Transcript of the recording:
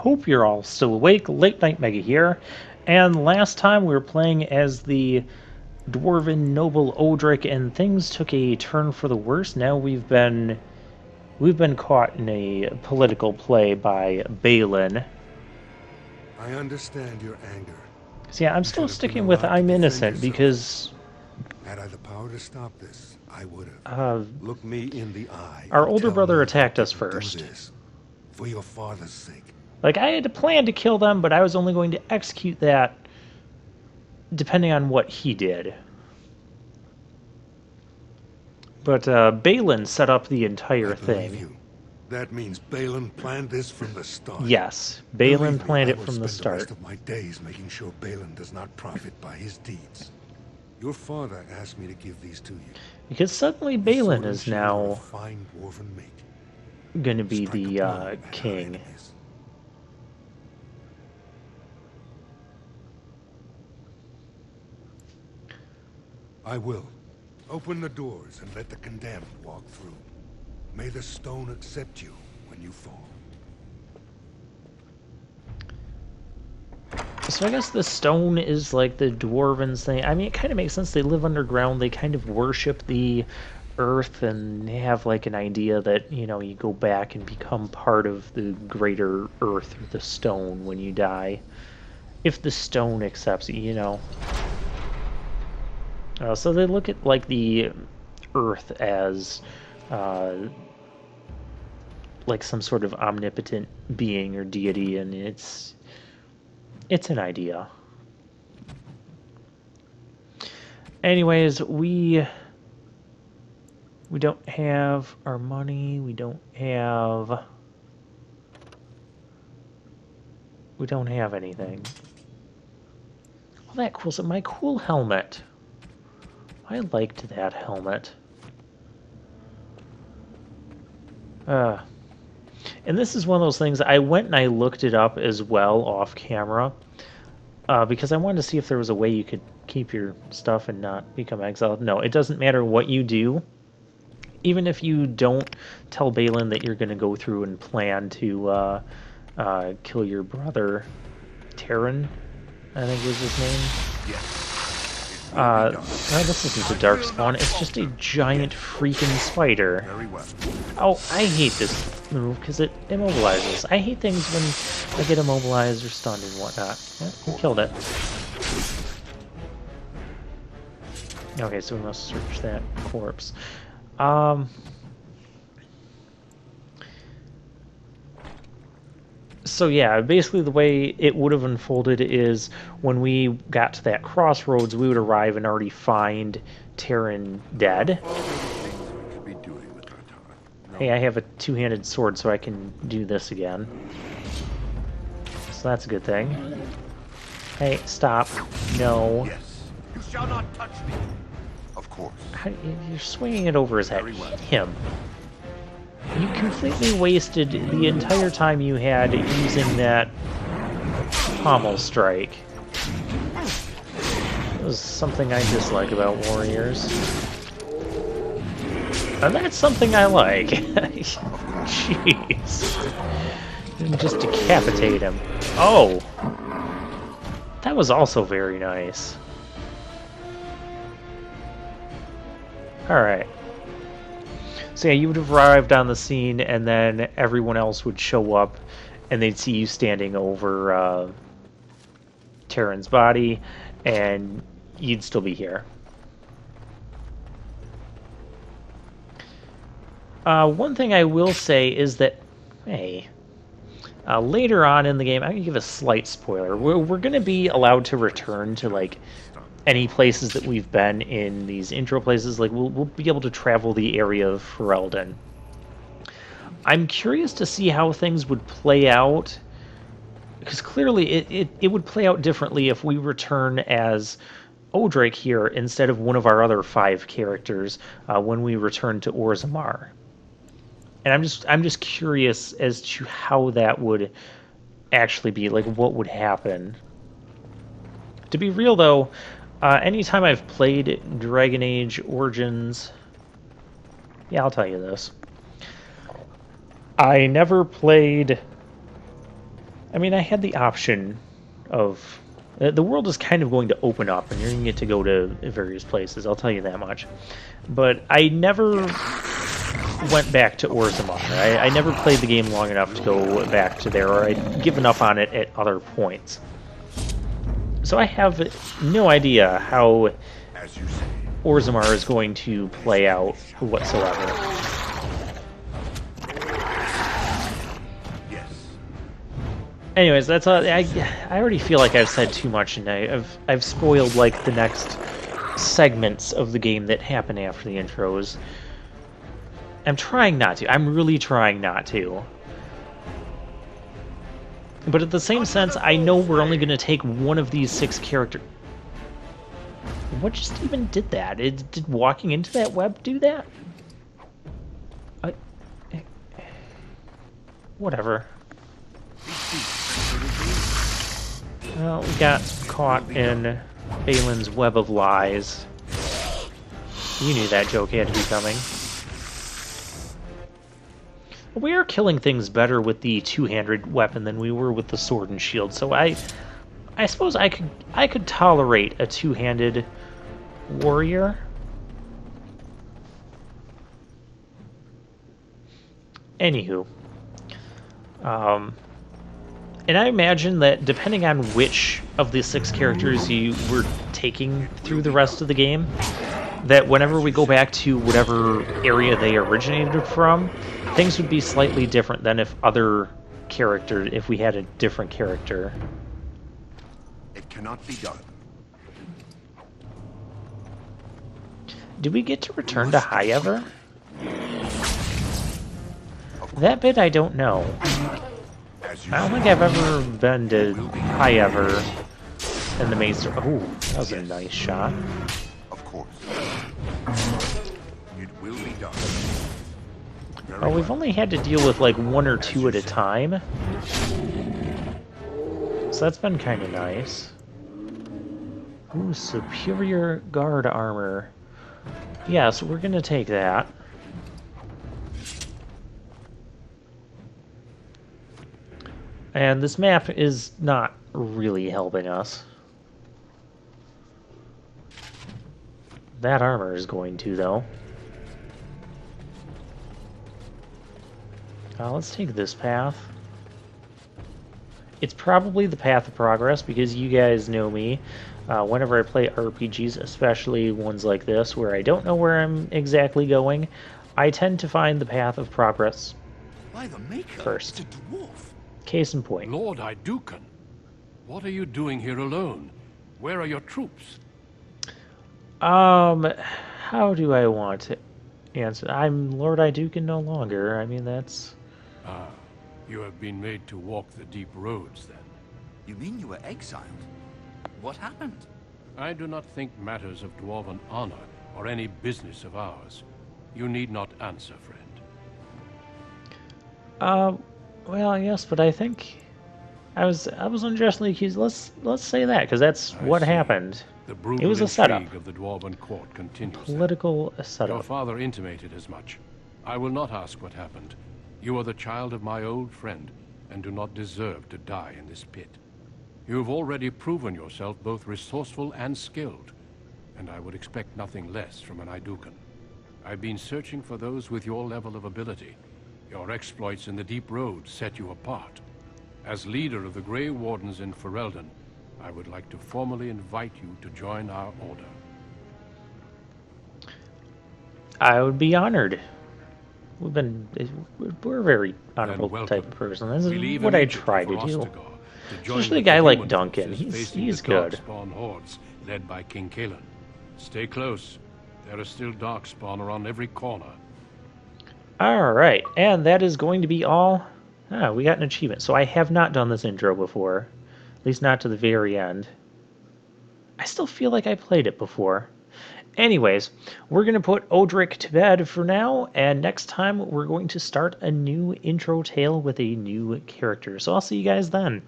hope you're all still awake. Late Night Mega here. And last time we were playing as the Dwarven Noble Odric, and things took a turn for the worse. Now we've been caught in a political play by Balin. I understand your anger. So yeah, I'm You still should have been sticking with allowed to I'm defend innocent yourself. because Had I the power to stop this, I would have. Look me in the eye. our and older tell brother me attacked you us didn't do first. this for your father's sake. Like, I had a plan to kill them, but I was only going to execute that depending on what he did. But Balin set up the entire I believe thing. you. That means Balin planned this from the start. Yes, Balin Believe me, planned I it will from the spend start. rest of my days making sure Balin does not profit by his deeds. Your father asked me to give these to you. Because suddenly The sword Balin and is shield are a now fine dwarven mate. going to be Strike a the blow at our king. enemies. I will. Open the doors and let the condemned walk through. May the stone accept you when you fall. So I guess the stone is like the dwarvens thing. I mean, it kind of makes sense. They live underground. They kind of worship the earth and have like an idea that, you know, you go back and become part of the greater earth or the stone when you die. If the stone accepts it, you know. So they look at like the earth as like some sort of omnipotent being or deity, and it's an idea. Anyways, we don't have our money. We don't have anything. Oh, that cool. So my cool helmet. I liked that helmet. And this is one of those things, I went and I looked it up as well off camera, because I wanted to see if there was a way you could keep your stuff and not become exiled. No, it doesn't matter what you do. Even if you don't tell Balin that you're going to go through and plan to kill your brother, Terran, I think was his name. Yes. No, this isn't a dark spawn. It's just a giant freaking spider. Very well. Oh, I hate this move because it immobilizes. I hate things when I get immobilized or stunned and whatnot. Yeah, we killed it. Okay, so we must search that corpse. So yeah, basically the way it would have unfolded is when we got to that crossroads, we would arrive and already find Terran dead. Hey, I have a two-handed sword, so I can do this again. So that's a good thing. Hey, stop. No. Yes. You shall not touch me. Of course. You're swinging it over his head. Hit him. You completely wasted the entire time you had using that pommel strike. That was something I dislike about warriors. And that's something I like. Jeez. And just decapitate him. Oh! That was also very nice. Alright. So yeah, you would have arrived on the scene, and then everyone else would show up, and they'd see you standing over Terran's body, and you'd still be here. One thing I will say is that, hey, later on in the game, I'm going to give a slight spoiler. We're going to be allowed to return to, like, any places that we've been in these intro places. Like, we'll be able to travel the area of Ferelden. I'm curious to see how things would play out, because clearly it would play out differently if we return as Odric here instead of one of our other 5 characters when we return to Orzammar. And I'm just curious as to how that would actually be, like what would happen. To be real though, anytime I've played Dragon Age Origins, yeah, I'll tell you this. I never played I mean, I had the option of... the world is kind of going to open up, and you're going to get to go to various places, I'll tell you that much. But I never went back to Orzammar. I never played the game long enough to go back to there, or I'd given up on it at other points. So I have no idea how As you say. Orzammar is going to play out whatsoever. Yes. Anyways, that's all. I already feel like I've said too much, and I've spoiled like the next segments of the game that happen after the intros. I'm trying not to. I'm really trying not to. But at the same sense, I know we're only going to take one of these 6 characters. What just even did that? Did walking into that web do that? Whatever. Well, we got caught in Balin's web of lies. You knew that joke had to be coming. We are killing things better with the two-handed weapon than we were with the sword and shield, so I suppose I could tolerate a two-handed warrior. Anywho, and I imagine that depending on which of the 6 characters you were taking through the rest of the game, that whenever we go back to whatever area they originated from, things would be slightly different than if we had a different character. It cannot be done. Did we get to return to High ever? That bit I don't know. I don't think I've ever been to High ever in the maze. Oh, that was a nice shot. Of course. It will be done. Oh, we've only had to deal with like 1 or 2 at a time. So that's been kind of nice. Ooh, superior guard armor. Yeah, so we're gonna take that. And this map is not really helping us. That armor is going to, though. Let's take this path. It's probably the path of progress, because you guys know me. Whenever I play RPGs, especially ones like this, where I don't know where I'm exactly going, I tend to find the path of progress By the maker, first. it's a dwarf. Case in point. Lord Duncan, what are you doing here alone? Where are your troops? How do I want to answer? I'm Lord Duncan no longer. I mean, that's... Ah, you have been made to walk the deep roads, then. You mean you were exiled? What happened? I do not think matters of dwarven honor are any business of ours. You need not answer, friend. Well, yes, but I think I was unjustly accused. Let's say that, because that's what happened. The brutal It was a setup. intrigue of the dwarven court continues. Political Your setup. father intimated as much. I will not ask what happened. You are the child of my old friend, and do not deserve to die in this pit. You have already proven yourself both resourceful and skilled, and I would expect nothing less from an Duncan. I've been searching for those with your level of ability. Your exploits in the Deep Road set you apart. As leader of the Grey Wardens in Ferelden, I would like to formally invite you to join our order. I would be honored. We're a very honorable type of person. This is what I try to do. Especially a guy like Duncan. He's good. Darkspawn hordes led by King Kalen. Stay close. There are still Darkspawn around every corner. Alright, and that is going to be all. We got an achievement. So I have not done this intro before. At least not to the very end. I still feel like I played it before. Anyways, we're going to put Odric to bed for now, and next time we're going to start a new intro tale with a new character. So I'll see you guys then.